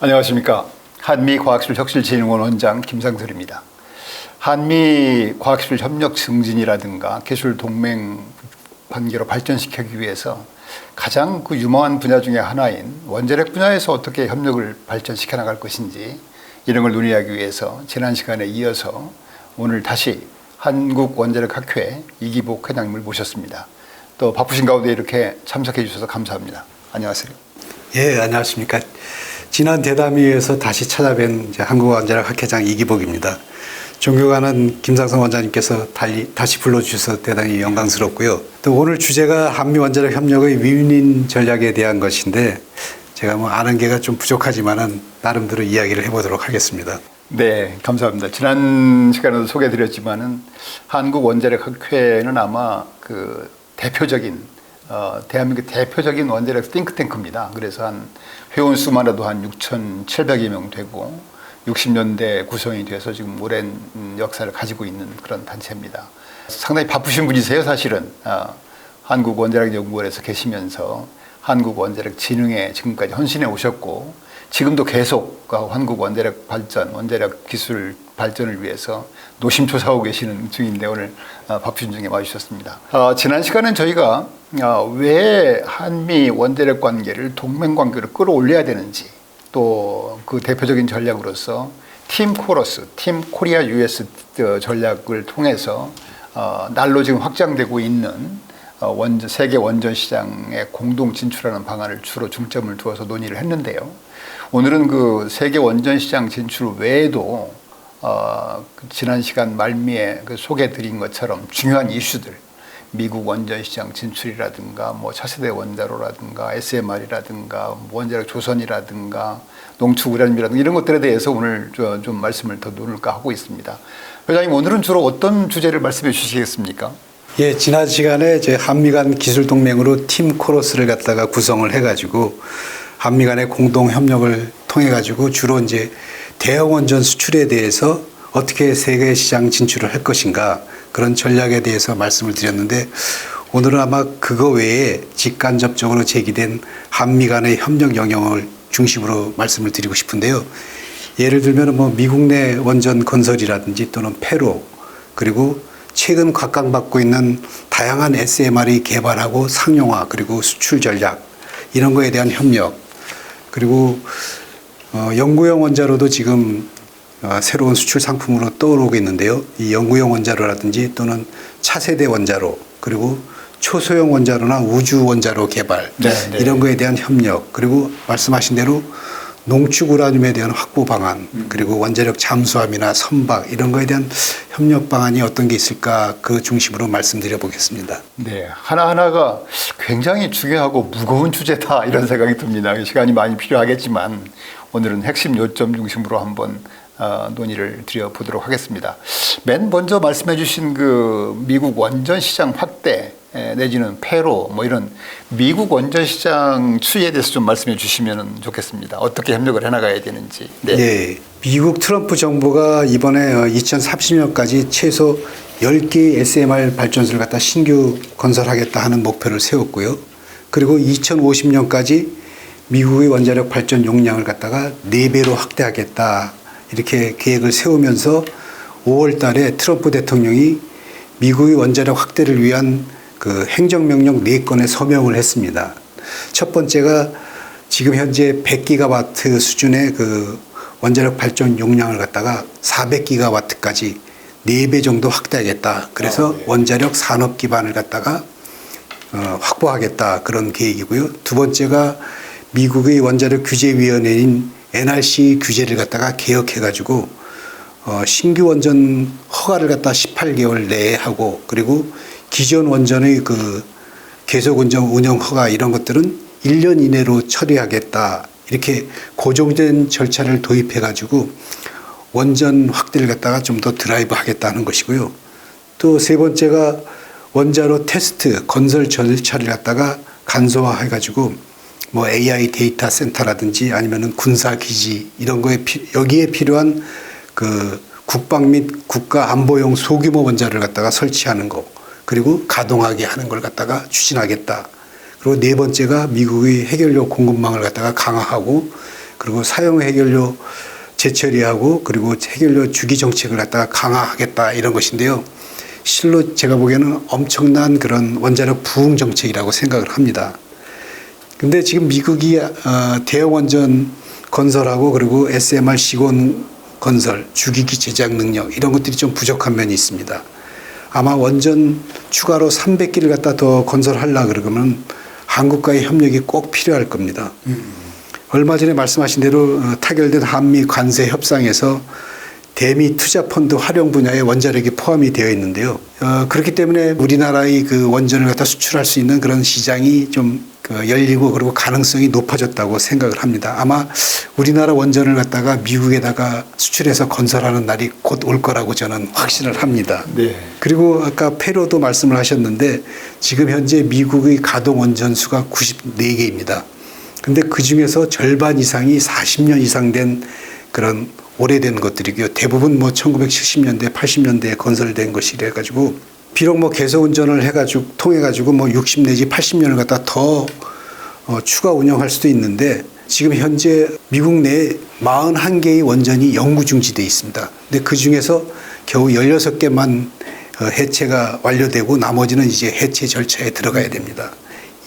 안녕하십니까. 한미과학기술혁신진흥원 원장 김상설입니다. 한미과학기술 협력 증진이라든가 기술 동맹 관계로 발전시키기 위해서 가장 유망한 분야 중에 하나인 원자력 분야에서 어떻게 협력을 발전시켜 나갈 것인지 이런 걸 논의하기 위해서 지난 시간에 이어서 오늘 다시 한국원자력학회 이기복 회장님을 모셨습니다. 또 바쁘신 가운데 이렇게 참석해 주셔서 감사합니다. 안녕하세요. 예, 안녕하십니까. 지난 대담회에서 다시 찾아뵌 한국원자력학회장 이기복입니다. 존경하는 김상선 원장님께서 다시 불러주셔서 대단히 영광스럽고요. 또 오늘 주제가 한미원자력 협력의 윈윈 전략에 대한 것인데 제가 아는 게가 좀 부족하지만은 나름대로 이야기를 해보도록 하겠습니다. 네, 감사합니다. 지난 시간에도 소개해드렸지만은 한국원자력학회는 아마 대표적인 대한민국 대표적인 원자력 띵크탱크입니다. 그래서 회원 수만 해도 한 6,700여 명 되고 60년대 구성이 돼서 지금 오랜 역사를 가지고 있는 그런 단체입니다. 상당히 바쁘신 분이세요, 사실은. 한국원자력연구원에서 계시면서 한국원자력진흥에 지금까지 헌신해 오셨고 지금도 계속 한국원자력 발전, 원자력 기술 발전을 위해서 노심초사하고 계시는 중인데 오늘 바쁘신 중에 와주셨습니다. 지난 시간은 저희가 왜 한미 원자력 관계를 동맹 관계로 끌어올려야 되는지 또 그 대표적인 전략으로서 팀 코러스, 팀 코리아 US 전략을 통해서 날로 지금 확장되고 있는 세계 원전 시장에 공동 진출하는 방안을 주로 중점을 두어서 논의를 했는데요. 오늘은 그 세계 원전 시장 진출 외에도 지난 시간 말미에 소개해드린 것처럼 중요한 이슈들, 미국 원전 시장 진출이라든가 차세대 원자로라든가 SMR이라든가 원자력 조선이라든가 농축 우라늄이라든가 이런 것들에 대해서 오늘 좀 말씀을 더 나눌까 하고 있습니다. 회장님, 오늘은 주로 어떤 주제를 말씀해 주시겠습니까? 예, 지난 시간에 한미 간 기술 동맹으로 팀 코러스를 갖다가 구성을 해가지고 한미 간의 공동 협력을 통해 가지고 주로 대형 원전 수출에 대해서 어떻게 세계 시장 진출을 할 것인가 그런 전략에 대해서 말씀을 드렸는데 오늘은 아마 그거 외에 직간접적으로 제기된 한미 간의 협력 영역을 중심으로 말씀을 드리고 싶은데요. 예를 들면 미국 내 원전 건설이라든지 또는 폐로 그리고 최근 각광받고 있는 다양한 SMR이 개발하고 상용화 그리고 수출 전략 이런 거에 대한 협력 그리고 연구용 원자로도 지금 새로운 수출 상품으로 떠오르고 있는데요. 이 연구용 원자로라든지 또는 차세대 원자로 그리고 초소형 원자로나 우주 원자로 개발 이런 거에 대한 협력 그리고 말씀하신 대로 농축 우라늄에 대한 확보 방안 그리고 원자력 잠수함이나 선박 이런 거에 대한 협력 방안이 어떤 게 있을까 그 중심으로 말씀드려 보겠습니다. 네, 하나하나가 굉장히 중요하고 무거운 주제다 이런 생각이 듭니다. 시간이 많이 필요하겠지만 오늘은 핵심 요점 중심으로 한번 논의를 드려보도록 하겠습니다. 맨 먼저 말씀해 주신 미국 원전 시장 확대 내지는 폐로 이런 미국 원전 시장 추이에 대해서 좀 말씀해 주시면 좋겠습니다. 어떻게 협력을 해나가야 되는지. 네. 네. 미국 트럼프 정부가 이번에 2030년까지 최소 10개의 SMR 발전소를 갖다 신규 건설하겠다 하는 목표를 세웠고요. 그리고 2050년까지 미국의 원자력 발전 용량을 갖다가 4배로 확대하겠다. 이렇게 계획을 세우면서 5월 달에 트럼프 대통령이 미국의 원자력 확대를 위한 행정명령 4건에 서명을 했습니다. 첫 번째가 지금 현재 100기가와트 수준의 원자력 발전 용량을 갖다가 400기가와트까지 4배 정도 확대하겠다. 그래서 원자력 산업 기반을 갖다가 확보하겠다. 그런 계획이고요. 두 번째가 미국의 원자력 규제위원회인 NRC 규제를 갖다가 개혁해가지고 신규 원전 허가를 갖다 18개월 내에 하고 그리고 기존 원전의 계속 운영 허가 이런 것들은 1년 이내로 처리하겠다. 이렇게 고정된 절차를 도입해가지고 원전 확대를 갖다가 좀 더 드라이브 하겠다는 것이고요. 또 세 번째가 원자로 테스트 건설 절차를 갖다가 간소화해가지고 AI 데이터 센터라든지 아니면은 군사 기지 이런 거에 여기에 필요한 국방 및 국가 안보용 소규모 원자를 갖다가 설치하는 거 그리고 가동하게 하는 걸 갖다가 추진하겠다. 그리고 네 번째가 미국의 해결력 공급망을 갖다가 강화하고 그리고 사용 해결료 재처리하고 그리고 해결료 주기 정책을 갖다가 강화하겠다 이런 것인데요. 실로 제가 보기에는 엄청난 그런 원자력 부흥 정책이라고 생각을 합니다. 근데 지금 미국이 대형 원전 건설하고 그리고 SMR 시공 건설, 주기기 제작 능력 이런 것들이 좀 부족한 면이 있습니다. 아마 원전 추가로 300기를 갖다 더 건설하려 그러면 한국과의 협력이 꼭 필요할 겁니다. 얼마 전에 말씀하신 대로 타결된 한미 관세 협상에서 대미 투자 펀드 활용 분야에 원자력이 포함이 되어 있는데요. 그렇기 때문에 우리나라의 그 원전을 갖다 수출할 수 있는 그런 시장이 좀 열리고 그리고 가능성이 높아졌다고 생각을 합니다. 아마 우리나라 원전을 갖다가 미국에다가 수출해서 건설하는 날이 곧 올 거라고 저는 확신을 합니다. 네. 그리고 아까 페로도 말씀을 하셨는데 지금 현재 미국의 가동 원전 수가 94개입니다. 근데 그 중에서 절반 이상이 40년 이상 된 그런 오래된 것들이고요. 대부분 뭐 1970년대, 80년대에 건설된 것이래 가지고 비록 뭐 계속 운전을 해가지고 통해가지고 뭐 60 내지 80년을 갖다 더 추가 운영할 수도 있는데 지금 현재 미국 내에 41개의 원전이 영구 중지돼 있습니다. 근데 그 중에서 겨우 16개만 해체가 완료되고 나머지는 이제 해체 절차에 들어가야 됩니다.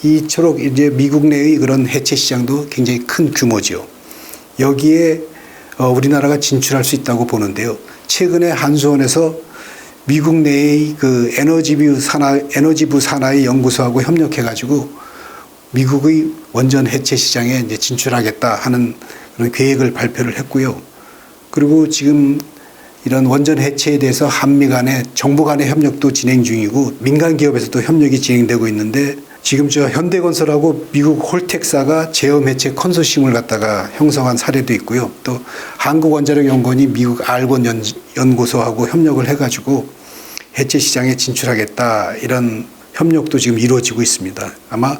이처럼 이제 미국 내의 그런 해체 시장도 굉장히 큰 규모죠. 여기에 우리나라가 진출할 수 있다고 보는데요. 최근에 한수원에서 미국 내의 그 에너지부 산하의 연구소하고 협력해가지고 미국의 원전 해체 시장에 이제 진출하겠다 하는 그런 계획을 발표를 했고요. 그리고 지금 이런 원전 해체에 대해서 한미 간의 정부 간의 협력도 진행 중이고 민간 기업에서도 협력이 진행되고 있는데 지금 저 현대건설하고 미국 홀텍사가 제어 해체 컨소시엄을 갖다가 형성한 사례도 있고요. 또 한국원자력연구원이 미국 알곤 연구소하고 협력을 해가지고 해체 시장에 진출하겠다 이런 협력도 지금 이루어지고 있습니다. 아마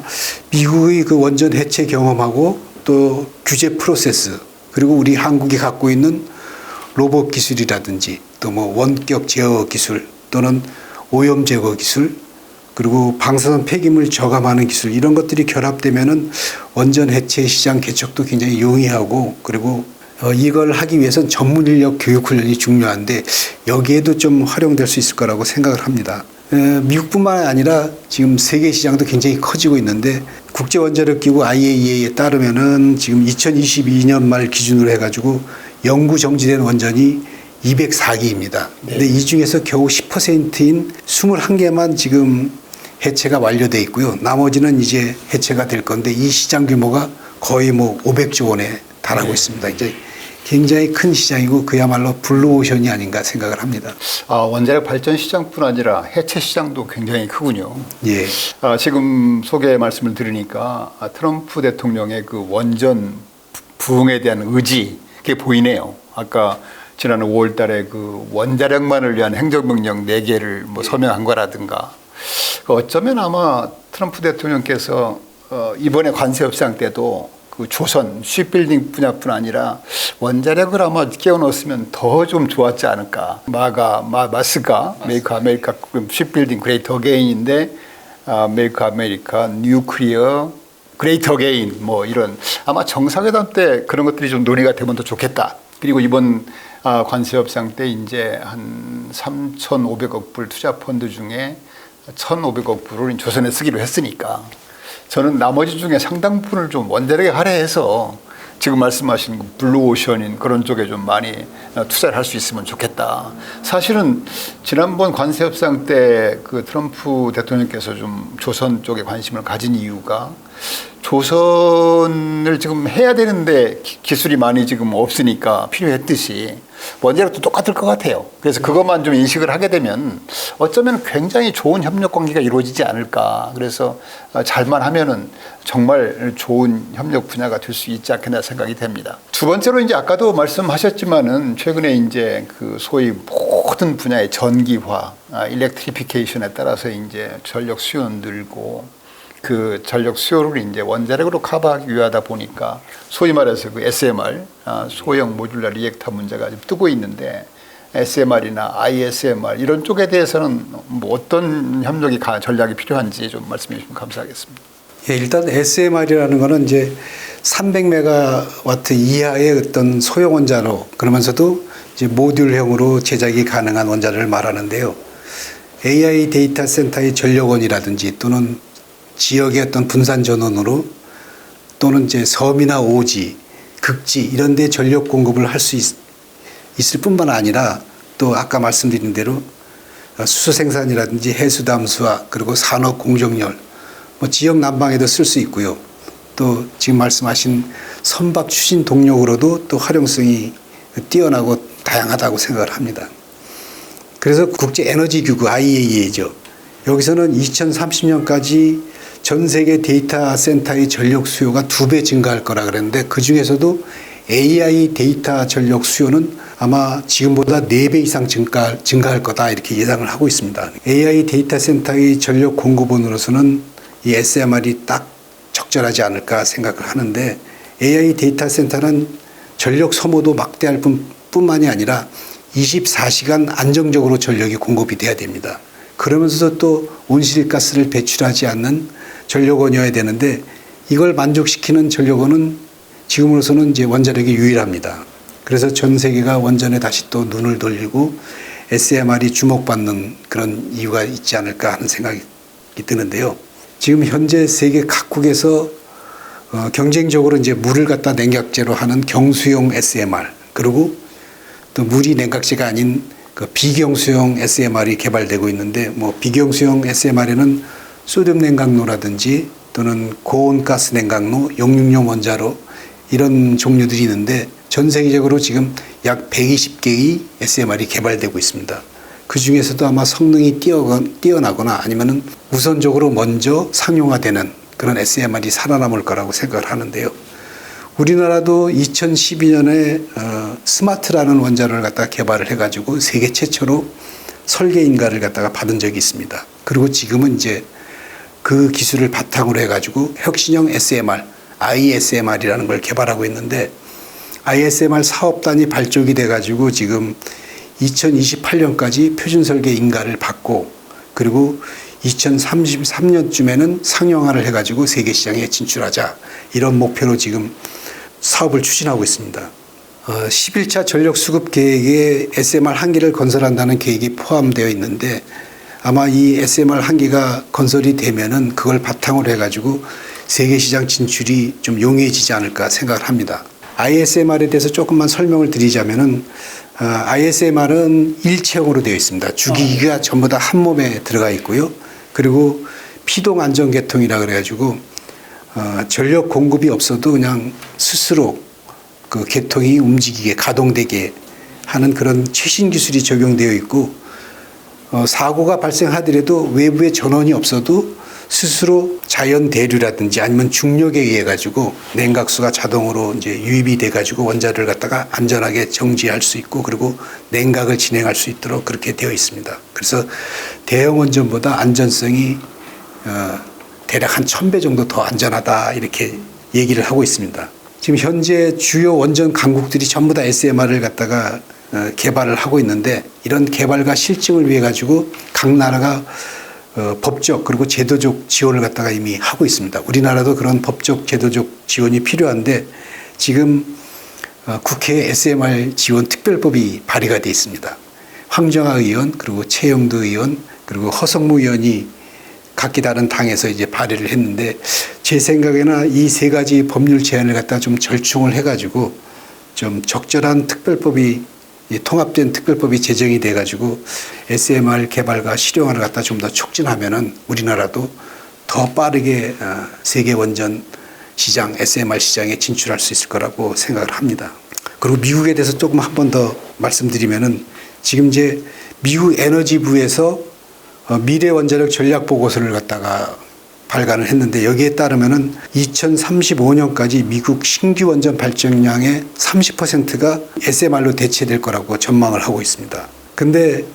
미국의 그 원전 해체 경험하고 또 규제 프로세스 그리고 우리 한국이 갖고 있는 로봇 기술이라든지 또 뭐 원격 제어 기술 또는 오염 제거 기술 그리고 방사선 폐기물 저감하는 기술 이런 것들이 결합되면은 원전 해체 시장 개척도 굉장히 용이하고 그리고 이걸 하기 위해서는 전문 인력 교육 훈련이 중요한데 여기에도 좀 활용될 수 있을 거라고 생각을 합니다. 미국뿐만 아니라 지금 세계 시장도 굉장히 커지고 있는데 국제원자력기구 IAEA에 따르면은 지금 2022년 말 기준으로 해가지고 영구 정지된 원전이 204개입니다. 근데 이 중에서 겨우 10%인 21개만 지금 해체가 완료돼 있고요. 나머지는 이제 해체가 될 건데 이 시장 규모가 거의 뭐 500조 원에 달하고 있습니다. 이제 굉장히 큰 시장이고 그야말로 블루오션이 아닌가 생각을 합니다. 원자력 발전 시장뿐 아니라 해체 시장도 굉장히 크군요. 예. 지금 소개 말씀을 들으니까 트럼프 대통령의 그 원전 부흥에 대한 의지 그게 보이네요. 아까 지난 5월 달에 그 원자력만을 위한 행정명령 4개를 뭐 서명한 거라든가 어쩌면 아마 트럼프 대통령께서 이번에 관세 협상 때도 그 조선 쉽빌딩 분야뿐 아니라 원자력을 아마 끼워 넣었으면 더 좀 좋았지 않을까. 마스가 메이크 아메리카 쉽빌딩 그레이터 게인인데 메이크 아메리카 뉴클리어 그레이터 게인 뭐 이런 아마 정상회담 때 그런 것들이 좀 논의가 되면 더 좋겠다. 그리고 이번 관세 협상 때 이제 한 3,500억 불 투자 펀드 중에 1,500억 불을 조선에 쓰기로 했으니까 저는 나머지 중에 상당 부분을 좀 원자력에 할애해서 지금 말씀하신 블루오션인 그런 쪽에 좀 많이 투자를 할 수 있으면 좋겠다. 사실은 지난번 관세 협상 때 그 트럼프 대통령께서 좀 조선 쪽에 관심을 가진 이유가 조선을 지금 해야 되는데 기술이 많이 지금 없으니까 필요했듯이 원자력도 똑같을 것 같아요. 그래서 그것만 좀 인식을 하게 되면 어쩌면 굉장히 좋은 협력 관계가 이루어지지 않을까. 그래서 잘만 하면은 정말 좋은 협력 분야가 될 수 있지 않겠나 생각이 됩니다. 두 번째로 이제 아까도 말씀하셨지만은 최근에 이제 그 소위 모든 분야의 전기화, 일렉트리피케이션에 따라서 이제 전력 수요는 늘고 그 전력 수요를 이제 원자력으로 커버하기 위하다 보니까 소위 말해서 그 SMR, 소형 모듈러 리액터 문제가 좀 뜨고 있는데 SMR이나 ISMR 이런 쪽에 대해서는 뭐 어떤 협력이 전략이 필요한지 좀 말씀해 주시면 감사하겠습니다. 예, 일단 SMR이라는 거는 이제 300메가와트 이하의 어떤 소형 원자로 그러면서도 이제 모듈형으로 제작이 가능한 원자를 말하는데요. AI 데이터 센터의 전력원이라든지 또는 지역의 어떤 분산 전원으로 또는 이제 섬이나 오지, 극지 이런 데 전력 공급을 할 수 있을 뿐만 아니라 또 아까 말씀드린 대로 수소 생산이라든지 해수 담수화 그리고 산업 공정열 뭐 지역 난방에도 쓸 수 있고요. 또 지금 말씀하신 선박 추진 동력으로도 또 활용성이 뛰어나고 다양하다고 생각을 합니다. 그래서 국제에너지기구 IEA죠. 여기서는 2030년까지 전 세계 데이터 센터의 전력 수요가 2배 증가할 거라 그랬는데 그 중에서도 AI 데이터 전력 수요는 아마 지금보다 4배 이상 증가할 거다 이렇게 예상을 하고 있습니다. AI 데이터 센터의 전력 공급원으로서는 이 SMR이 딱 적절하지 않을까 생각을 하는데 AI 데이터 센터는 전력 소모도 막대할 뿐만이 아니라 24시간 안정적으로 전력이 공급이 돼야 됩니다. 그러면서도 또 온실가스를 배출하지 않는 전력원이어야 되는데 이걸 만족시키는 전력원은 지금으로서는 이제 원자력이 유일합니다. 그래서 전 세계가 원전에 다시 또 눈을 돌리고 SMR이 주목받는 그런 이유가 있지 않을까 하는 생각이 드는데요. 지금 현재 세계 각국에서 경쟁적으로 이제 물을 갖다 냉각제로 하는 경수용 SMR 그리고 또 물이 냉각제가 아닌 그 비경수용 SMR이 개발되고 있는데 뭐 비경수용 SMR에는 소듐 냉각로라든지 또는 고온가스 냉각로, 용융용 원자로 이런 종류들이 있는데 전 세계적으로 지금 약 120개의 SMR이 개발되고 있습니다. 그 중에서도 아마 성능이 뛰어나거나 아니면은 우선적으로 먼저 상용화되는 그런 SMR이 살아남을 거라고 생각을 하는데요. 우리나라도 2012년에 스마트라는 원자로를 갖다가 개발을 해가지고 세계 최초로 설계 인가를 갖다가 받은 적이 있습니다. 그리고 지금은 이제 그 기술을 바탕으로 해가지고 혁신형 SMR, ISMR이라는 걸 개발하고 있는데 ISMR 사업단이 발족이 돼가지고 지금 2028년까지 표준 설계 인가를 받고 그리고 2033년쯤에는 상용화를 해가지고 세계 시장에 진출하자 이런 목표로 지금 사업을 추진하고 있습니다. 11차 전력 수급 계획에 SMR 한 기를 건설한다는 계획이 포함되어 있는데 아마 이 SMR 한 기가 건설이 되면은 그걸 바탕으로 해가지고 세계 시장 진출이 좀 용이해지지 않을까 생각을 합니다. ISMR에 대해서 조금만 설명을 드리자면은 ISMR은 일체형으로 되어 있습니다. 주기기가 전부 다 한 몸에 들어가 있고요. 그리고 피동 안전 계통이라 그래가지고 전력 공급이 없어도 그냥 스스로 그 계통이 움직이게 가동되게 하는 그런 최신 기술이 적용되어 있고 사고가 발생하더라도 외부의 전원이 없어도 스스로 자연 대류라든지 아니면 중력에 의해 가지고 냉각수가 자동으로 이제 유입이 돼 가지고 원자를 갖다가 안전하게 정지할 수 있고 그리고 냉각을 진행할 수 있도록 그렇게 되어 있습니다. 그래서 대형 원전보다 안전성이 대략 한 1000배 정도 더 안전하다 이렇게 얘기를 하고 있습니다. 지금 현재 주요 원전 강국들이 전부 다 SMR을 갖다가 개발을 하고 있는데 이런 개발과 실증을 위해 가지고 각 나라가 법적 그리고 제도적 지원을 갖다가 이미 하고 있습니다. 우리나라도 그런 법적 제도적 지원이 필요한데 지금 국회에 SMR 지원 특별법이 발의가 되어 있습니다. 황정아 의원 그리고 최영도 의원 그리고 허성무 의원이 각기 다른 당에서 이제 발의를 했는데 제 생각에는 이 세 가지 법률 제안을 갖다 좀 절충을 해가지고 좀 적절한 특별법이 통합된 특별법이 제정이 돼가지고 SMR 개발과 실용화를 갖다 좀 더 촉진하면은 우리나라도 더 빠르게 세계 원전 시장, SMR 시장에 진출할 수 있을 거라고 생각을 합니다. 그리고 미국에 대해서 조금 한 번 더 말씀드리면은 지금 이제 미국 에너지부에서 미래 원자력 전략 보고서를 갖다가 발간을 했는데 여기에 따르면은 2035년까지 미국 신규 원전 발전량의 30%가 SMR로 대체될 거라고 전망을 하고 있습니다. 근데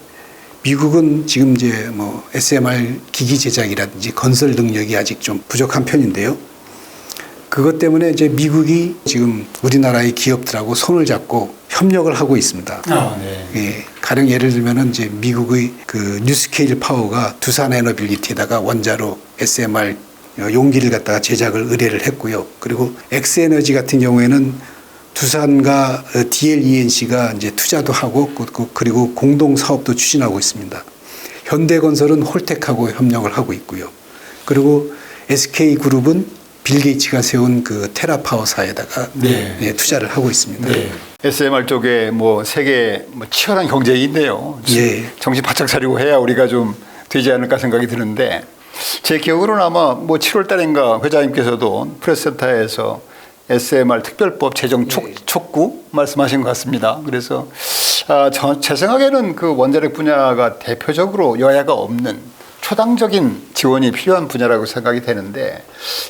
미국은 지금 이제 뭐 SMR 기기 제작이라든지 건설 능력이 아직 좀 부족한 편인데요. 그것 때문에 이제 미국이 지금 우리나라의 기업들하고 손을 잡고 협력을 하고 있습니다. 네. 예, 가령 예를 들면은 이제 미국의 그 뉴스케일 파워가 두산 에너빌리티에다가 원자로 SMR 용기를 갖다가 제작을 의뢰를 했고요. 그리고 엑스에너지 같은 경우에는 두산과 DLENC가 이제 투자도 하고 그리고 공동 사업도 추진하고 있습니다. 현대건설은 홀텍하고 협력을 하고 있고요. 그리고 SK그룹은 빌 게이츠가 세운 그 테라파워사에다가 투자를 하고 있습니다. 네. SMR 쪽에 뭐 세계 치열한 경쟁이 있네요. 예. 정신 바짝 차리고 해야 우리가 좀 되지 않을까 생각이 드는데 제 기억으로는 아마 뭐 7월 달인가 회장님께서도 프레스센터에서 SMR 특별법 제정 촉구 말씀하신 것 같습니다. 그래서 제 생각에는 그 원자력 분야가 대표적으로 여야가 없는 초당적인 지원이 필요한 분야라고 생각이 되는데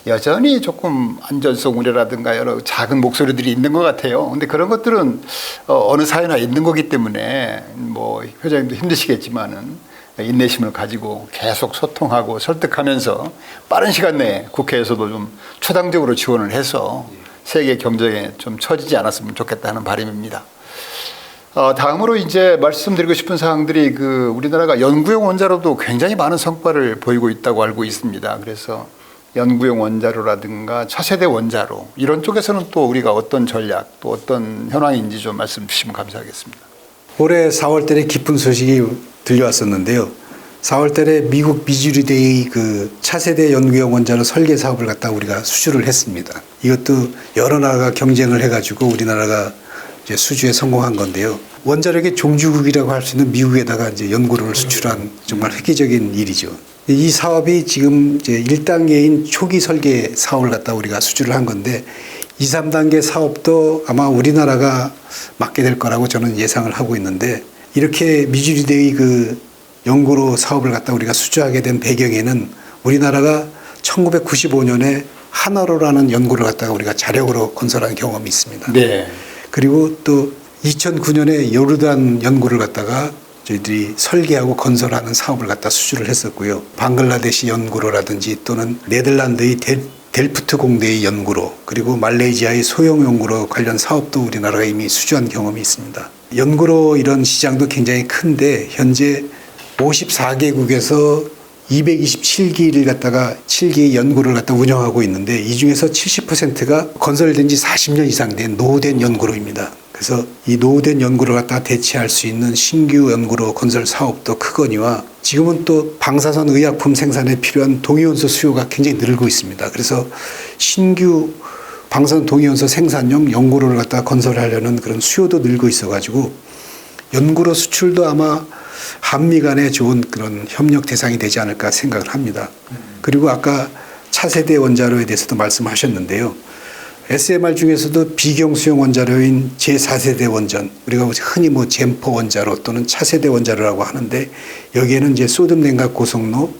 여전히 조금 안전성 우려라든가 여러 작은 목소리들이 있는 것 같아요. 근데 그런 것들은 어느 사회나 있는 거기 때문에 뭐 회장님도 힘드시겠지만은 인내심을 가지고 계속 소통하고 설득하면서 빠른 시간 내에 국회에서도 좀 초당적으로 지원을 해서 세계 경쟁에 좀 처지지 않았으면 좋겠다는 바람입니다. 다음으로 이제 말씀드리고 싶은 사항들이 그 우리나라가 연구용 원자로도 굉장히 많은 성과를 보이고 있다고 알고 있습니다. 그래서 연구용 원자로라든가 차세대 원자로 이런 쪽에서는 또 우리가 어떤 전략 또 어떤 현황인지 좀 말씀 주시면 감사하겠습니다. 올해 4월 달에 기쁜 소식이 들려왔었는데요. 4월 달에 미국 미주리대의 그 차세대 연구용 원자로 설계 사업을 갖다 우리가 수주를 했습니다. 이것도 여러 나라가 경쟁을 해가지고 우리나라가 이제 수주에 성공한 건데요. 원자력의 종주국이라고 할 수 있는 미국에다가 이제 연구로를 수출한 정말 획기적인 일이죠. 이 사업이 지금 이제 1단계인 초기 설계 사업을 갖다 우리가 수주를 한 건데 2, 3단계 사업도 아마 우리나라가 맡게 될 거라고 저는 예상을 하고 있는데 이렇게 미주리대의 그 연구로 사업을 갖다 우리가 수주하게 된 배경에는 우리나라가 1995년에 하나로라는 연구를 갖다가 우리가 자력으로 건설한 경험이 있습니다. 네. 그리고 또 2009년에 요르단 연구를 갖다가 저희들이 설계하고 건설하는 사업을 갖다 수주를 했었고요. 방글라데시 연구로라든지 또는 네덜란드의 델프트 공대의 연구로 그리고 말레이시아의 소형 연구로 관련 사업도 우리나라가 이미 수주한 경험이 있습니다. 연구로 이런 시장도 굉장히 큰데 현재 54개국에서 227기를 갖다가 7기 연구를 갖다 운영하고 있는데 이 중에서 70%가 건설된 지 40년 이상 된 노후된 연구로입니다. 그래서 이 노후된 연구를 갖다 대체할 수 있는 신규 연구로 건설 사업도 크거니와 지금은 또 방사선 의약품 생산에 필요한 동위원소 수요가 굉장히 늘고 있습니다. 그래서 신규 방사선 동위원소 생산용 연구로를 갖다 건설하려는 그런 수요도 늘고 있어가지고 연구로 수출도 아마 한미 간에 좋은 그런 협력 대상이 되지 않을까 생각을 합니다. 그리고 아까 차세대 원자로에 대해서도 말씀하셨는데요. SMR 중에서도 비경수용 원자로인 제4세대 원전, 우리가 흔히 뭐 젠포 원자로 또는 차세대 원자로라고 하는데 여기에는 이제 소듐 냉각 고속로,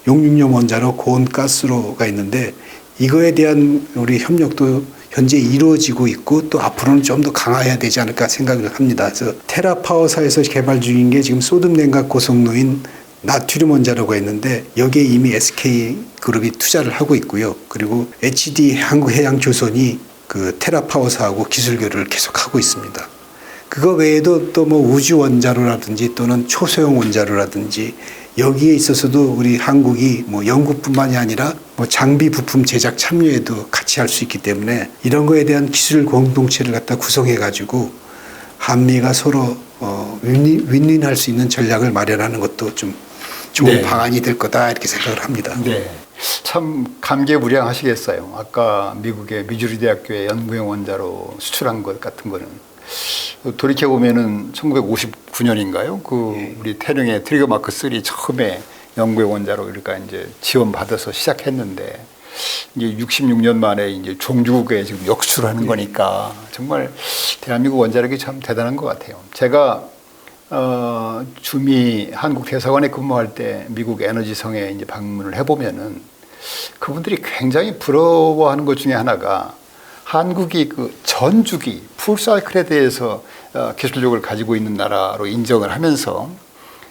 용융염 원자로, 고온가스로가 있는데 이거에 대한 우리 협력도 현재 이루어지고 있고 또 앞으로는 좀 더 강화해야 되지 않을까 생각을 합니다. 그래서 테라파워사에서 개발 중인 게 지금 소듐 냉각 고속로인 나트륨 원자로가 있는데 여기에 이미 SK그룹이 투자를 하고 있고요. 그리고 HD 한국해양조선이 그 테라파워사하고 기술 교류를 계속하고 있습니다. 그거 외에도 또 뭐 우주 원자로라든지 또는 초소형 원자로라든지 여기에 있어서도 우리 한국이 뭐 연구뿐만이 아니라 뭐 장비 부품 제작 참여에도 같이 할 수 있기 때문에 이런 거에 대한 기술 공동체를 갖다 구성해 가지고 한미가 서로 윈윈할 수 있는 전략을 마련하는 것도 좀 좋은 방안이 될 거다 이렇게 생각을 합니다. 네. 참 감개무량하시겠어요. 아까 미국의 미주리 대학교의 연구용 원자로 수출한 것 같은 거는 돌이켜 보면은 1959년인가요? 우리 태릉의 트리거 마크 3 처음에 연구용 원자로 그러니까 이제 지원 받아서 시작했는데 이제 66년 만에 이제 종주국에 지금 역수출하는 거니까 정말 대한민국 원자력이 참 대단한 것 같아요. 제가 주미 한국 대사관에 근무할 때 미국 에너지성에 이제 방문을 해보면은 그분들이 굉장히 부러워하는 것 중에 하나가 한국이 그 전주기 풀사이클에 대해서 기술력을 가지고 있는 나라로 인정을 하면서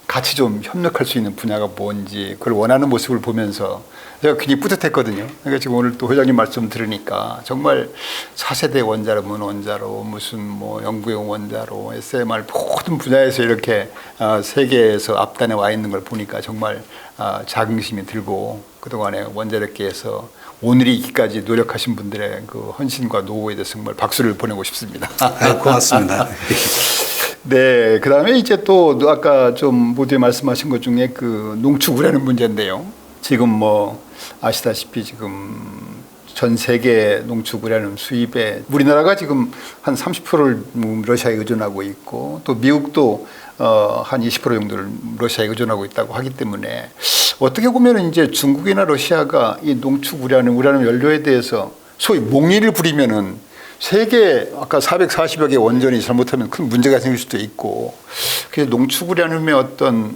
같이 좀 협력할 수 있는 분야가 뭔지 그걸 원하는 모습을 보면서 제가 굉장히 뿌듯했거든요. 그러니까 지금 오늘 또 회장님 말씀 들으니까 정말 4세대 원자로, 원자로, 무슨 뭐 연구용 원자로, SMR 모든 분야에서 이렇게 세계에서 앞단에 와 있는 걸 보니까 정말 자긍심이 들고 그동안에 원자력계에서 오늘이 있기까지 노력하신 분들의 그 헌신과 노고에 대해서 정말 박수를 보내고 싶습니다. 고맙습니다. 네, 그다음에 이제 또 아까 좀 모두에 말씀하신 것 중에 그 농축우라는 문제인데요. 지금 뭐 아시다시피 지금 전 세계 농축우라는 수입에 우리나라가 지금 한 30%를 러시아에 의존하고 있고 또 미국도 한 20% 정도를 러시아에 의존하고 있다고 하기 때문에 어떻게 보면 이제 중국이나 러시아가 이 농축우라는 우라늄 연료에 대해서 소위 목리를 부리면은 세계 아까 440여 개 원전이 잘못하면 큰 문제가 생길 수도 있고 그래서 농축우라늄의 어떤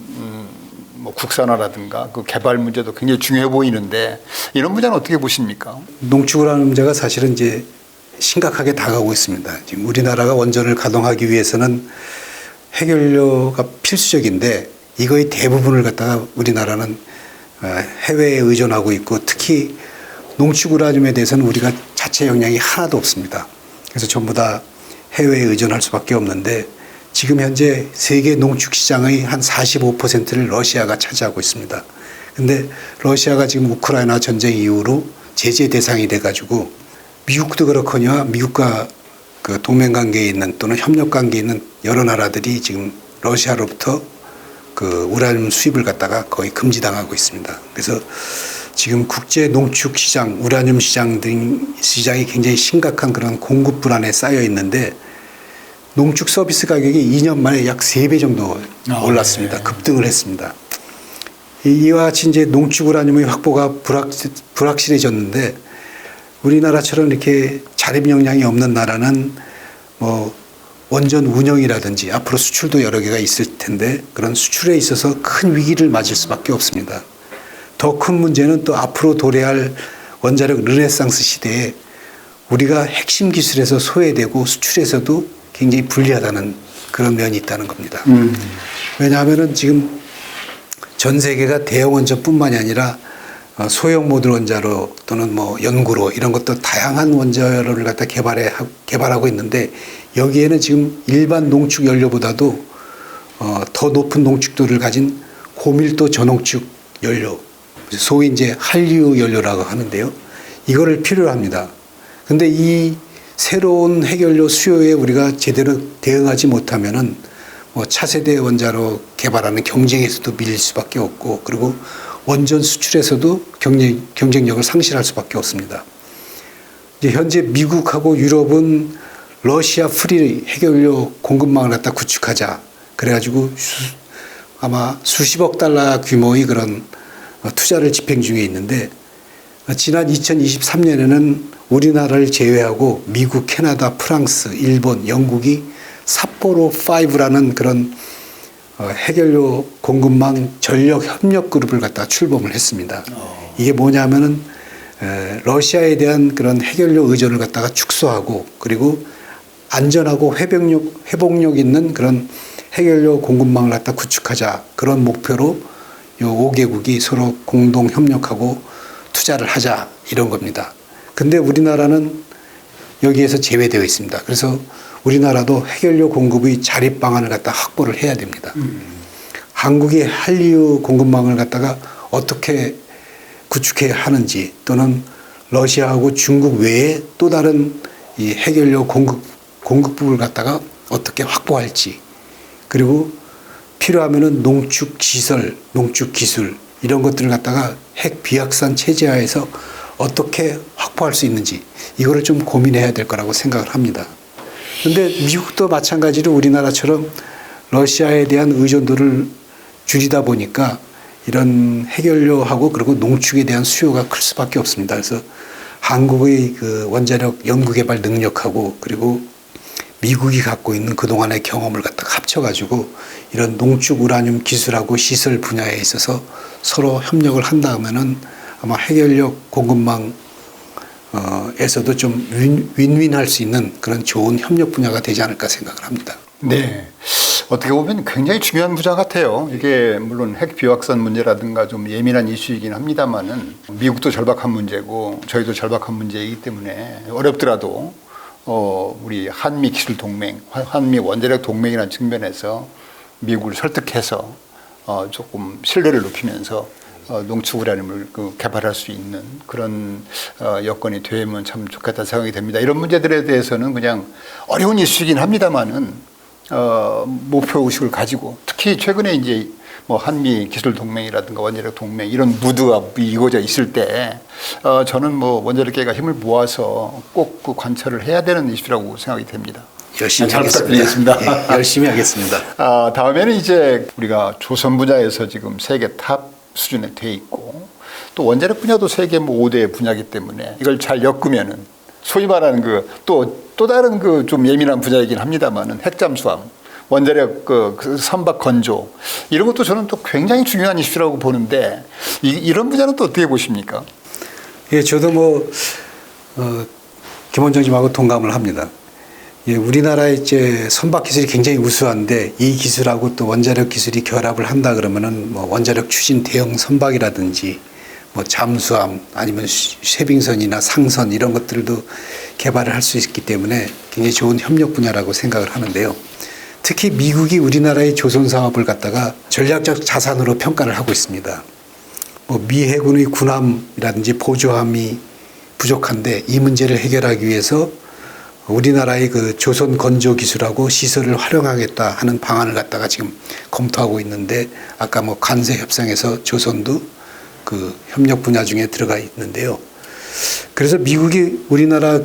뭐 국산화라든가 그 개발 문제도 굉장히 중요해 보이는데 이런 문제는 어떻게 보십니까? 농축우라늄 문제가 사실은 이제 심각하게 다가오고 있습니다. 지금 우리나라가 원전을 가동하기 위해서는 핵연료가 필수적인데 이거의 대부분을 갖다가 우리나라는 해외에 의존하고 있고 특히 농축우라늄에 대해서는 우리가 자체 역량이 하나도 없습니다. 그래서 전부 다 해외에 의존할 수밖에 없는데 지금 현재 세계 농축 시장의 한 45%를 러시아가 차지하고 있습니다. 근데 러시아가 지금 우크라이나 전쟁 이후로 제재 대상이 돼가지고 미국도 그렇거니와 미국과 그 동맹 관계에 있는 또는 협력 관계에 있는 여러 나라들이 지금 러시아로부터 그 우라늄 수입을 갖다가 거의 금지당하고 있습니다. 그래서 지금 국제 농축 시장, 우라늄 시장 등 시장이 굉장히 심각한 그런 공급 불안에 쌓여 있는데 농축 서비스 가격이 2년 만에 약 3배 정도 올랐습니다. 네. 급등을 했습니다. 이와 같이 이제 농축 우라늄의 확보가 불확실해졌는데 우리나라처럼 이렇게 자립 역량이 없는 나라는 뭐 원전 운영이라든지 앞으로 수출도 여러 개가 있을 텐데 그런 수출에 있어서 큰 위기를 맞을 수밖에 없습니다. 더 큰 문제는 또 앞으로 도래할 원자력 르네상스 시대에 우리가 핵심 기술에서 소외되고 수출에서도 굉장히 불리하다는 그런 면이 있다는 겁니다. 왜냐하면은 지금 전 세계가 대형 원전뿐만이 아니라 소형 모듈 원자로 또는 뭐 연구로 이런 것도 다양한 원자로를 갖다 개발하고 있는데 여기에는 지금 일반 농축 연료보다도 더 높은 농축도를 가진 고밀도 저농축 연료, 소위 이제 한류 연료라고 하는데요. 이거를 필요로 합니다. 근데 이 새로운 핵연료 수요에 우리가 제대로 대응하지 못하면은 뭐 차세대 원자로 개발하는 경쟁에서도 밀릴 수밖에 없고 그리고 원전 수출에서도 경쟁력을 상실할 수밖에 없습니다. 이제 현재 미국하고 유럽은 러시아 프리 핵연료 공급망을 갖다 구축하자. 그래가지고 아마 수십억 달러 규모의 그런 투자를 집행 중에 있는데 지난 2023년에는 우리나라를 제외하고 미국, 캐나다, 프랑스, 일본, 영국이 삿포로 5라는 그런 핵연료 공급망 전력 협력 그룹을 갖다 출범을 했습니다. 이게 뭐냐면은 러시아에 대한 그런 핵연료 의존을 갖다가 축소하고 그리고 안전하고 회복력 있는 그런 핵연료 공급망을 갖다 구축하자 그런 목표로 요 5개국이 서로 공동 협력하고 투자를 하자 이런 겁니다. 근데 우리나라는 여기에서 제외되어 있습니다. 그래서 우리나라도 핵연료 공급의 자립 방안을 갖다 확보를 해야 됩니다. 한국이 한류 공급망을 갖다가 어떻게 구축해야 하는지 또는 러시아하고 중국 외에 또 다른 이 핵연료 공급부를 갖다가 어떻게 확보할지 그리고 필요하면은 농축 시설, 농축 기술 이런 것들을 갖다가 핵 비확산 체제하에서 어떻게 확보할 수 있는지 이거를 좀 고민해야 될 거라고 생각을 합니다. 그런데 미국도 마찬가지로 우리나라처럼 러시아에 대한 의존도를 줄이다 보니까 이런 핵연료하고 그리고 농축에 대한 수요가 클 수밖에 없습니다. 그래서 한국의 그 원자력 연구개발 능력하고 그리고 미국이 갖고 있는 그동안의 경험을 갖다가 합쳐가지고 이런 농축 우라늄 기술하고 시설 분야에 있어서 서로 협력을 한다면은 아마 핵연료 공급망 에서도 좀 윈윈할 수 있는 그런 좋은 협력 분야가 되지 않을까 생각을 합니다. 네. 어떻게 보면 굉장히 중요한 분야 같아요. 이게 물론 핵 비확산 문제라든가 좀 예민한 이슈이긴 합니다만은 미국도 절박한 문제고 저희도 절박한 문제이기 때문에 어렵더라도 우리 한미 기술 동맹, 한미 원자력 동맹이라는 측면에서 미국을 설득해서 조금 신뢰를 높이면서 농축 우라늄을 개발할 수 있는 그런 여건이 되면 참 좋겠다 생각이 됩니다. 이런 문제들에 대해서는 그냥 어려운 이슈이긴 합니다만은 목표 의식을 가지고 특히 최근에 이제 뭐 한미 기술 동맹이라든가 원자력 동맹 이런 무드가 이루어져 있을 때 저는 뭐 원자력계가 힘을 모아서 꼭 그 관철을 해야 되는 이슈라고 생각이 됩니다. 열심히 잘 하겠습니다. 부탁드리겠습니다. 예, 열심히 하겠습니다. 다음에는 이제 우리가 조선 분야에서 지금 세계 탑 수준에 돼 있고 또 원자력 분야도 세계 뭐 5대 분야이기 때문에 이걸 잘 엮으면은 소위 말하는 또 다른 좀 예민한 분야이긴 합니다만은 핵잠수함, 원자력 그 선박 건조 이런 것도 저는 또 굉장히 중요한 이슈라고 보는데 이런 분야는 또 어떻게 보십니까? 예, 저도 김 원장님하고 동감을 합니다. 예, 우리나라의 이제 선박 기술이 굉장히 우수한데 이 기술하고 또 원자력 기술이 결합을 한다 그러면은 뭐 원자력 추진 대형 선박이라든지 뭐 잠수함 아니면 쉐빙선이나 상선 이런 것들도 개발을 할 수 있기 때문에 굉장히 좋은 협력 분야라고 생각을 하는데요. 특히 미국이 우리나라의 조선 사업을 갖다가 전략적 자산으로 평가를 하고 있습니다. 뭐 미 해군의 군함이라든지 보조함이 부족한데 이 문제를 해결하기 위해서 우리나라의 그 조선 건조 기술하고 시설을 활용하겠다 하는 방안을 갖다가 지금 검토하고 있는데 아까 뭐 관세 협상에서 조선도 그 협력 분야 중에 들어가 있는데요. 그래서 미국이 우리나라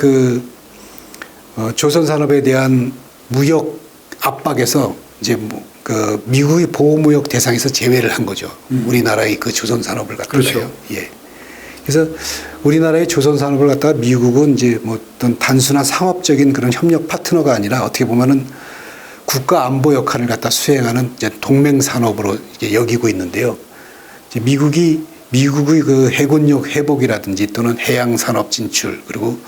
조선 산업에 대한 무역 압박에서 이제 그 미국의 보호무역 대상에서 제외를 한 거죠. 우리나라의 그 조선 산업을 갖다가요. 그렇죠. 예. 그래서 우리나라의 조선 산업을 갖다가 미국은 이제 뭐 어떤 단순한 상업적인 그런 협력 파트너가 아니라 어떻게 보면은 국가 안보 역할을 갖다 수행하는 이제 동맹 산업으로 이제 여기고 있는데요. 이제 미국의 그 해군력 회복이라든지 또는 해양 산업 진출 그리고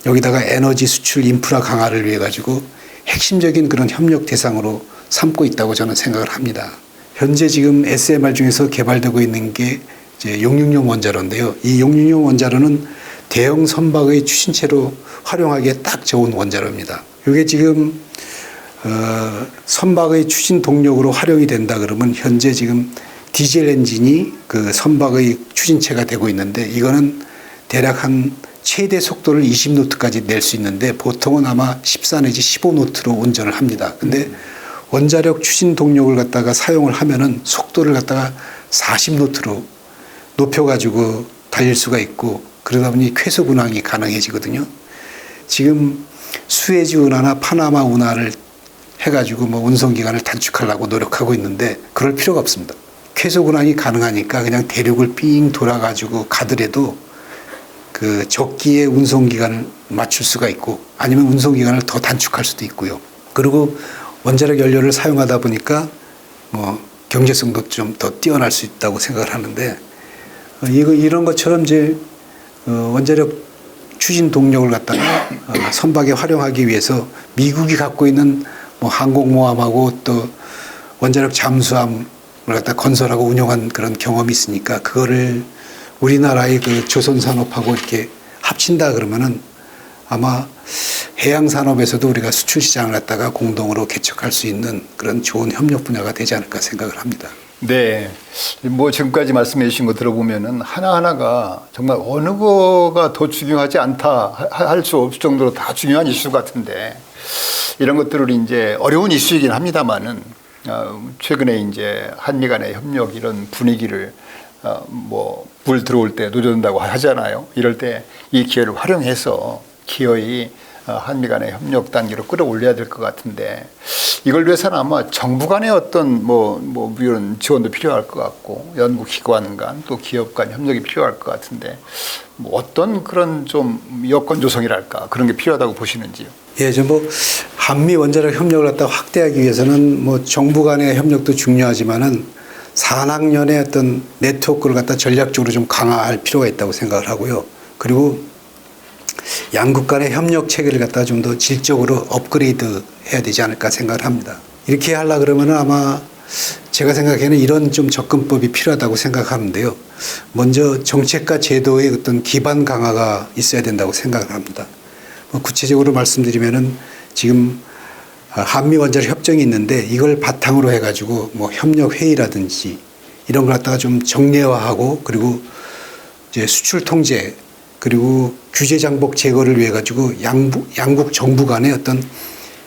여기다가 에너지 수출 인프라 강화를 위해 가지고 핵심적인 그런 협력 대상으로 삼고 있다고 저는 생각을 합니다. 현재 지금 SMR 중에서 개발되고 있는 게 이제 용융용 원자로인데요. 이 용융용 원자로는 대형 선박의 추진체로 활용하기에 딱 좋은 원자로입니다. 이게 지금 선박의 추진 동력으로 활용이 된다 그러면 현재 지금 디젤 엔진이 그 선박의 추진체가 되고 있는데 이거는 대략 한 최대 속도를 20노트까지 낼 수 있는데 보통은 아마 14 내지 15노트로 운전을 합니다. 근데 원자력 추진 동력을 갖다가 사용을 하면은 속도를 갖다가 40노트로 높여가지고 달릴 수가 있고 그러다 보니 쾌속 운항이 가능해지거든요. 지금 수에즈 운하나 파나마 운하를 해가지고 뭐 운송 기간을 단축하려고 노력하고 있는데 그럴 필요가 없습니다. 쾌속 운항이 가능하니까 그냥 대륙을 삥 돌아가지고 가더라도 그 적기의 운송 기간을 맞출 수가 있고 아니면 운송 기간을 더 단축할 수도 있고요. 그리고 원자력 연료를 사용하다 보니까 뭐 경제성도 좀 더 뛰어날 수 있다고 생각을 하는데 이런 것처럼 이제 원자력 추진 동력을 갖다가 선박에 활용하기 위해서 미국이 갖고 있는 뭐 항공모함하고 또 원자력 잠수함을 갖다 건설하고 운영한 그런 경험이 있으니까 그거를 우리나라의 그 조선 산업하고 이렇게 합친다 그러면은 아마 해양 산업에서도 우리가 수출 시장을 갖다가 공동으로 개척할 수 있는 그런 좋은 협력 분야가 되지 않을까 생각을 합니다. 네. 뭐 지금까지 말씀해 주신 거 들어보면은 하나하나가 정말 어느 거가 더 중요하지 않다 할 수 없을 정도로 다 중요한 이슈 같은데 이런 것들을 이제 어려운 이슈이긴 합니다만은 최근에 이제 한미 간의 협력 이런 분위기를 물 들어올 때 노져든다고 하잖아요. 이럴 때 이 기회를 활용해서 기어이 한미 간의 협력 단계로 끌어올려야 될 것 같은데 이걸 위해서는 아마 정부 간의 어떤 이런 지원도 필요할 것 같고 연구기관 간 또 기업 간 협력이 필요할 것 같은데 어떤 그런 좀 여건 조성이랄까 그런 게 필요하다고 보시는지요? 예, 한미 원자력 협력을 갖다 확대하기 위해서는 뭐 정부 간의 협력도 중요하지만은 산학연의 어떤 네트워크를 갖다 전략적으로 좀 강화할 필요가 있다고 생각을 하고요. 그리고 양국 간의 협력 체계를 갖다 좀 더 질적으로 업그레이드 해야 되지 않을까 생각을 합니다. 이렇게 하려 그러면은 아마 제가 생각에는 이런 좀 접근법이 필요하다고 생각하는데요. 먼저 정책과 제도의 어떤 기반 강화가 있어야 된다고 생각을 합니다. 구체적으로 말씀드리면은 지금 한미 원자력 협정이 있는데 이걸 바탕으로 해가지고 뭐 협력 회의라든지 이런 걸 갖다가 좀 정례화하고 그리고 이제 수출 통제 그리고 규제 장벽 제거를 위해 가지고 양국 정부 간의 어떤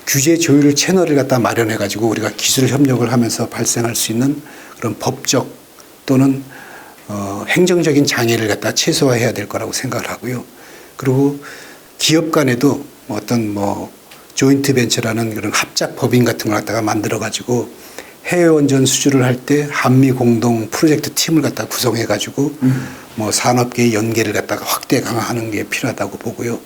규제 조율 채널을 갖다 마련해 가지고 우리가 기술 협력을 하면서 발생할 수 있는 그런 법적 또는 행정적인 장애를 갖다 최소화해야 될 거라고 생각을 하고요. 그리고 기업 간에도 어떤 조인트 벤처라는 그런 합작 법인 같은 걸 갖다가 만들어 가지고 해외 원전 수주를 할 때 한미 공동 프로젝트 팀을 갖다 구성해 가지고 산업계의 연계를 갖다가 확대 강화하는 게 필요하다고 보고요.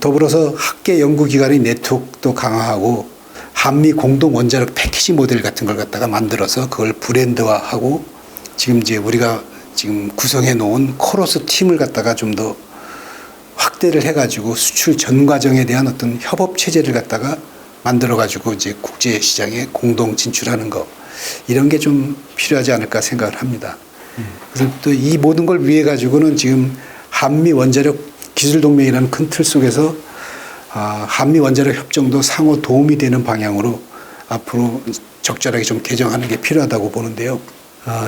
더불어서 학계 연구기관의 네트워크도 강화하고 한미 공동 원자력 패키지 모델 같은 걸 갖다가 만들어서 그걸 브랜드화하고 지금 이제 우리가 지금 구성해 놓은 코러스 팀을 갖다가 좀 더 확대를 해가지고 수출 전 과정에 대한 어떤 협업 체제를 갖다가 만들어가지고 이제 국제 시장에 공동 진출하는 거 이런 게 좀 필요하지 않을까 생각을 합니다. 그래서 또 이 모든 걸 위해 가지고는 지금 한미 원자력 기술 동맹이라는 큰 틀 속에서 한미 원자력 협정도 상호 도움이 되는 방향으로 앞으로 적절하게 좀 개정하는 게 필요하다고 보는데요.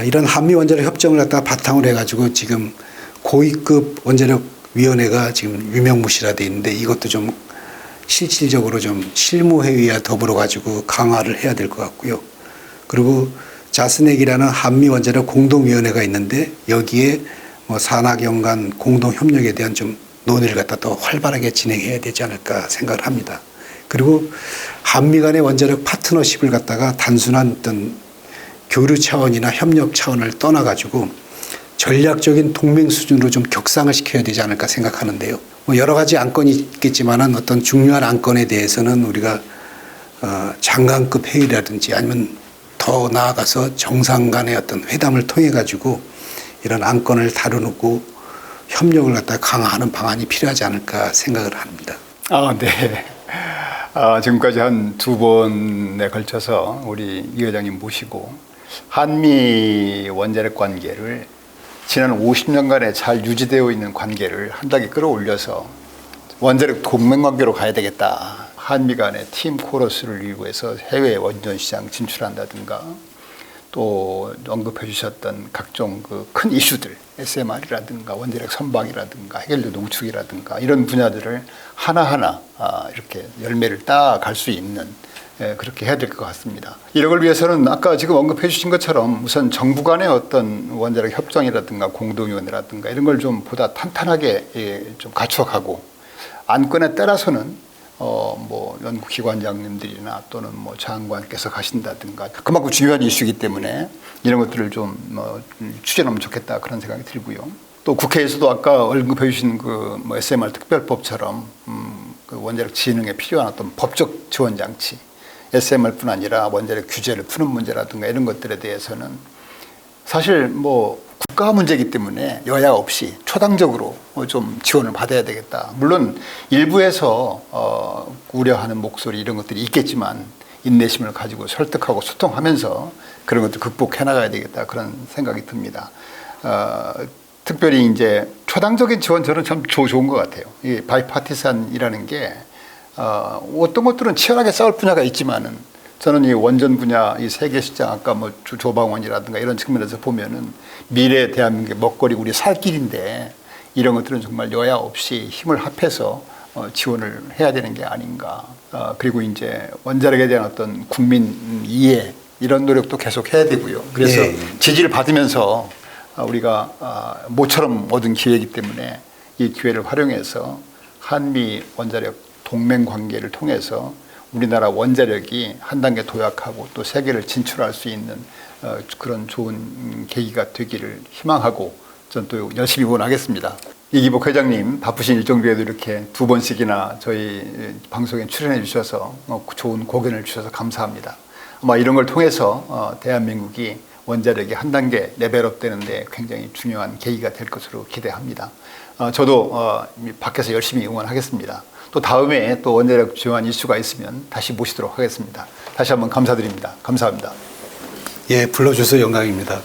이런 한미 원자력 협정을 갖다가 바탕으로 해가지고 지금 고위급 원자력 위원회가 지금 유명무실화돼 있는데 이것도 좀 실질적으로 좀 실무회의와 더불어 가지고 강화를 해야 될 것 같고요. 그리고 자스넥이라는 한미 원자력 공동위원회가 있는데 여기에 산학연 간 공동협력에 대한 좀 논의를 갖다 더 활발하게 진행해야 되지 않을까 생각을 합니다. 그리고 한미 간의 원자력 파트너십을 갖다가 단순한 어떤 교류 차원이나 협력 차원을 떠나가지고 전략적인 동맹 수준으로 좀 격상을 시켜야 되지 않을까 생각하는데요. 여러 가지 안건이 있겠지만은 어떤 중요한 안건에 대해서는 우리가 장관급 회의라든지 아니면 더 나아가서 정상 간의 어떤 회담을 통해 가지고 이런 안건을 다루고 협력을 갖다 강화하는 방안이 필요하지 않을까 생각을 합니다. 네. 지금까지 한 2번에 걸쳐서 우리 이 회장님 모시고 한미 원자력 관계를 지난 50년간에 잘 유지되어 있는 관계를 한 단계 끌어올려서 원자력 동맹 관계로 가야 되겠다. 한미 간의 팀 코러스를 이루고해서 해외 원전 시장 진출한다든가 또 언급해 주셨던 각종 그 큰 이슈들 SMR이라든가 원자력 선박이라든가 해결료 농축이라든가 이런 분야들을 하나하나 이렇게 열매를 따 갈 수 있는 그렇게 해야 될 것 같습니다. 이런 걸 위해서는 아까 지금 언급해 주신 것처럼 우선 정부 간의 어떤 원자력 협정이라든가 공동위원회라든가 이런 걸 좀 보다 탄탄하게 좀 갖춰가고 안건에 따라서는 연구기관장님들이나 또는 장관께서 가신다든가 그만큼 중요한 이슈이기 때문에 이런 것들을 좀 추진하면 좋겠다 그런 생각이 들고요. 또 국회에서도 아까 언급해 주신 그 SMR 특별법처럼 그 원자력 진흥에 필요한 어떤 법적 지원 장치 SMR뿐 아니라 원자력 규제를 푸는 문제라든가 이런 것들에 대해서는 사실 국가 문제이기 때문에 여야 없이 초당적으로 좀 지원을 받아야 되겠다. 물론 일부에서 우려하는 목소리 이런 것들이 있겠지만 인내심을 가지고 설득하고 소통하면서 그런 것들 극복해 나가야 되겠다 그런 생각이 듭니다. 특별히 이제 초당적인 지원 저는 참 좋은 것 같아요. 이 바이파티산이라는 게 어떤 것들은 치열하게 싸울 분야가 있지만은 저는 이 원전 분야, 이 세계 시장 아까 조방원이라든가 이런 측면에서 보면은 미래 대한민국의 먹거리 우리 살 길인데 이런 것들은 정말 여야 없이 힘을 합해서 지원을 해야 되는 게 아닌가. 그리고 이제 원자력에 대한 어떤 국민 이해 이런 노력도 계속 해야 되고요. 그래서 지지를 받으면서 우리가 모처럼 얻은 기회이기 때문에 이 기회를 활용해서 한미 원자력 동맹 관계를 통해서 우리나라 원자력이 한 단계 도약하고 또 세계를 진출할 수 있는 그런 좋은 계기가 되기를 희망하고 저는 또 열심히 응원하겠습니다. 이기복 회장님 바쁘신 일정 중에도 이렇게 2번씩이나 저희 방송에 출연해 주셔서 좋은 고견을 주셔서 감사합니다. 아마 이런 걸 통해서 대한민국이 원자력이 한 단계 레벨업 되는데 굉장히 중요한 계기가 될 것으로 기대합니다. 저도 밖에서 열심히 응원하겠습니다. 또 다음에 또 원자력 중요한 이슈가 있으면 다시 모시도록 하겠습니다. 다시 한번 감사드립니다. 감사합니다. 불러주셔서 영광입니다.